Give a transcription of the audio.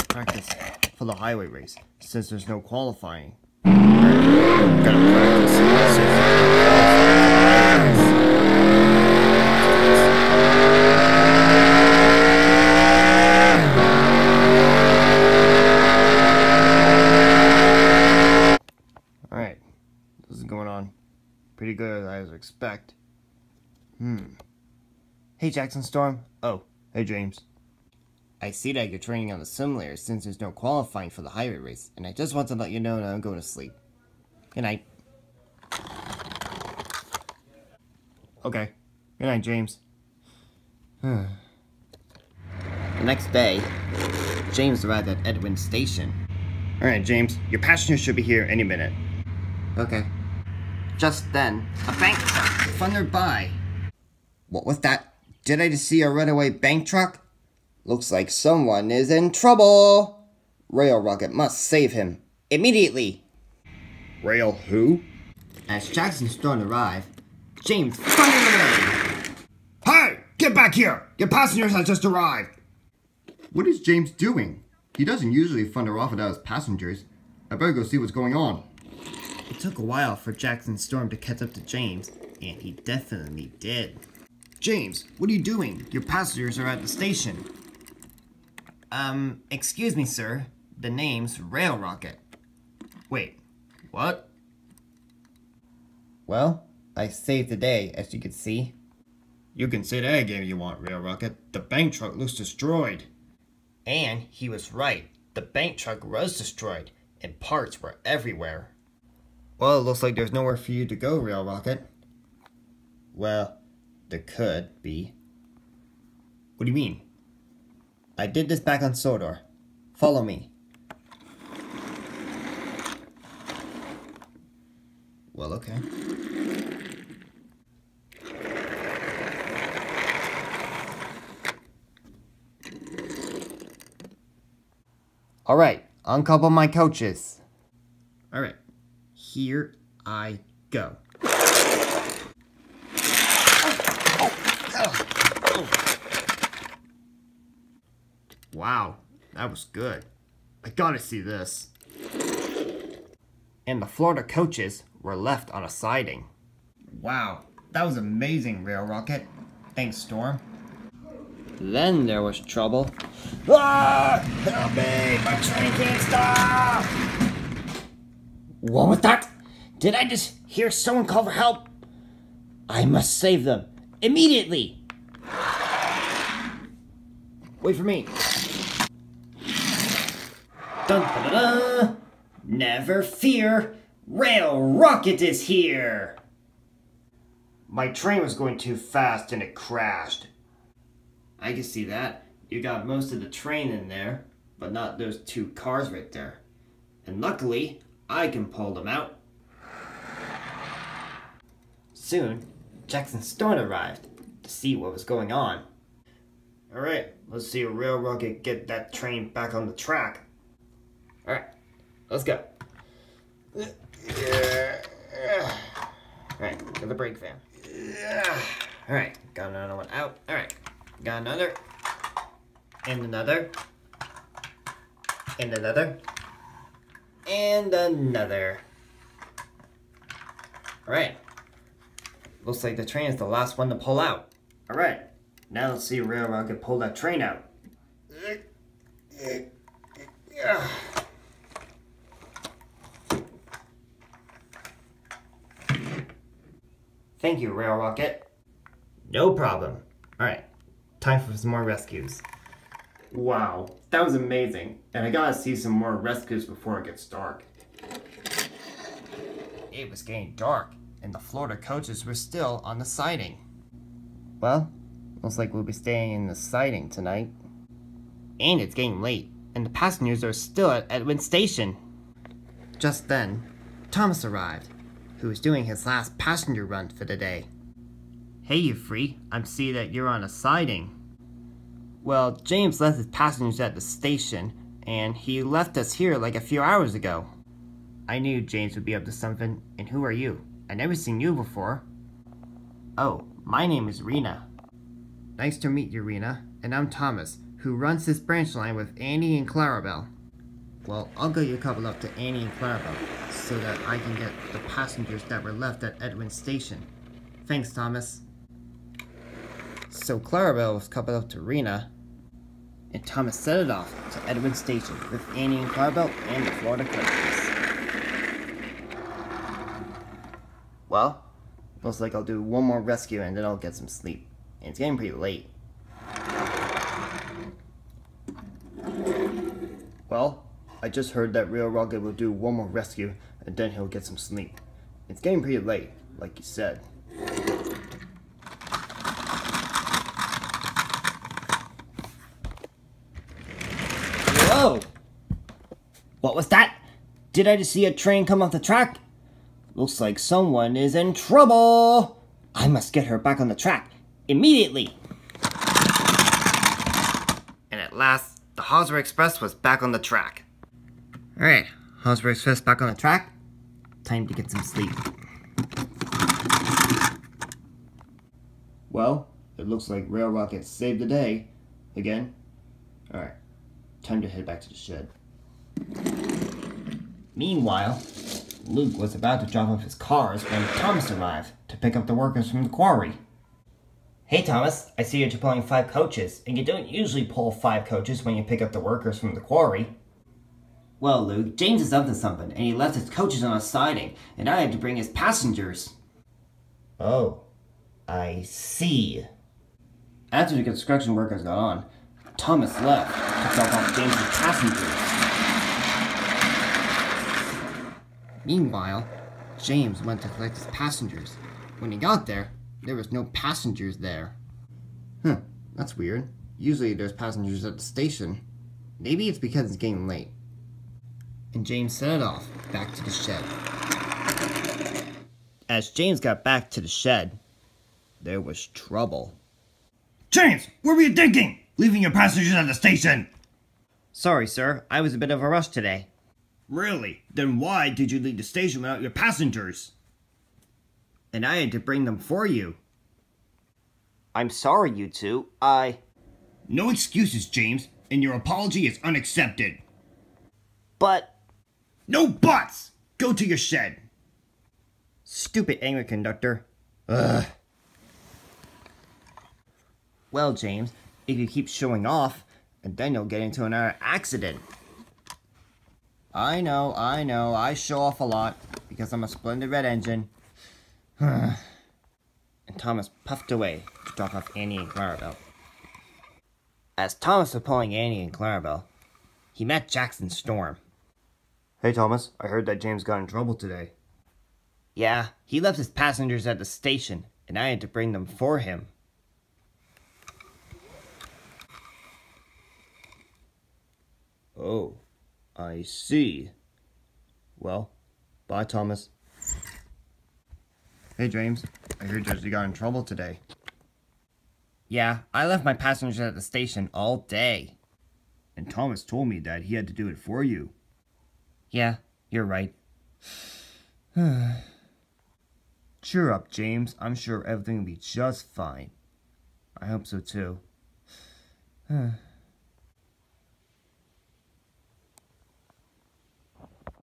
Practice for the highway race since there's no qualifying. Gotta practice since there's no Alright, this is going on pretty good as I would expect. Hey Jackson Storm. Oh, hey James. I see that you're training on the simulators since there's no qualifying for the highway race, and I just want to let you know that I'm going to sleep. Good night. Okay. Good night, James. The next day, James arrived at Edwin's station. Alright, James, your passenger should be here any minute. Okay. Just then, a bank truck thundered by. What was that? Did I just see a runaway bank truck? Looks like someone is in trouble! Rail Rocket must save him. Immediately! Rail who? As Jackson Storm arrived, James thundered away! Hey! Get back here! Your passengers have just arrived! What is James doing? He doesn't usually thunder off without his passengers. I better go see what's going on. It took a while for Jackson Storm to catch up to James, and he definitely did. James, what are you doing? Your passengers are at the station. Excuse me, sir. The name's Rail Rocket. Wait, what? Well, I saved the day, as you can see. You can say that again if you want, Rail Rocket. The bank truck looks destroyed. And he was right. The bank truck was destroyed, and parts were everywhere. Well, it looks like there's nowhere for you to go, Rail Rocket. Well, there could be. What do you mean? I did this back on Sodor. Follow me. Well, okay. Alright, uncouple my coaches. Alright, here I go. Wow, that was good. I gotta see this. And the Florida coaches were left on a siding. Wow, that was amazing, Rail Rocket. Thanks, Storm. Then there was trouble. Ah! Help me! My train can't stop! What was that? Did I just hear someone call for help? I must save them. Immediately! Wait for me. Dun da da da! Never fear! Rail Rocket is here! My train was going too fast and it crashed. I can see that. You got most of the train in there, but not those two cars right there. And luckily, I can pull them out. Soon, Jackson Storm arrived to see what was going on. Alright, let's see a Rail Rocket get that train back on the track. Alright, let's go. Alright, get the brake van. Alright, got another one out. Alright, got another. And another. And another. And another. Alright. Looks like the train is the last one to pull out. Alright, now let's see Rail Rocket pull that train out. Thank you, Rail Rocket. No problem. Alright, time for some more rescues. Wow, that was amazing. And I gotta see some more rescues before it gets dark. It was getting dark, and the Florida coaches were still on the siding. Well, looks like we'll be staying in the siding tonight. And it's getting late, and the passengers are still at Edwin Station. Just then, Thomas arrived, who was doing his last passenger run for the day. Hey, you freak, I'm seeing that you're on a siding. Well, James left his passengers at the station, and he left us here like a few hours ago. I knew James would be up to something, and who are you? I've never seen you before. Oh, my name is Rena. Nice to meet you, Rena, and I'm Thomas, who runs this branch line with Annie and Clarabelle. Well, I'll get you coupled up to Annie and Clarabelle, so that I can get the passengers that were left at Edwin Station. Thanks, Thomas. So Clarabelle was coupled up to Rena, and Thomas set it off to Edwin Station with Annie and Clarabelle and the Florida Clippers. Well, looks like I'll do one more rescue and then I'll get some sleep. And it's getting pretty late. Well, I just heard that Real Rugged will do one more rescue and then he'll get some sleep. It's getting pretty late, like you said. Whoa! What was that? Did I just see a train come off the track? Looks like someone is in trouble! I must get her back on the track, immediately! And at last, the Hosmer Express was back on the track. Alright, Hosmer Express back on the track. Time to get some sleep. Well, it looks like Rail Rocket saved the day. Again. Alright, time to head back to the shed. Meanwhile, Luke was about to drop off his cars when Thomas arrived to pick up the workers from the quarry. Hey Thomas, I see you're deploying 5 coaches, and you don't usually pull 5 coaches when you pick up the workers from the quarry. Well, Luke, James is up to something, and he left his coaches on a siding, and I had to bring his passengers. Oh, I see. After the construction workers got on, Thomas left to drop off James's passengers. Meanwhile, James went to collect his passengers. When he got there, there was no passengers there. That's weird. Usually there's passengers at the station. Maybe it's because it's getting late. And James set it off back to the shed. As James got back to the shed, there was trouble. James, what were you thinking? Leaving your passengers at the station? Sorry, sir. I was a bit of a rush today. Really? Then why did you leave the station without your passengers? And I had to bring them for you. I'm sorry, you two. No excuses, James, and your apology is unaccepted. But... No buts! Go to your shed. Stupid angry conductor. Ugh. Well, James, if you keep showing off, and then you'll get into another accident. I know, I show off a lot, because I'm a splendid red engine. And Thomas puffed away to drop off Annie and Clarabelle. As Thomas was pulling Annie and Clarabelle, he met Jackson Storm. Hey Thomas, I heard that James got in trouble today. Yeah, he left his passengers at the station, and I had to bring them for him. Oh, I see. Well, bye Thomas. Hey James, I heard that you got in trouble today. Yeah, I left my passengers at the station all day. And Thomas told me that he had to do it for you. Yeah, you're right. Cheer up, James. I'm sure everything will be just fine. I hope so too.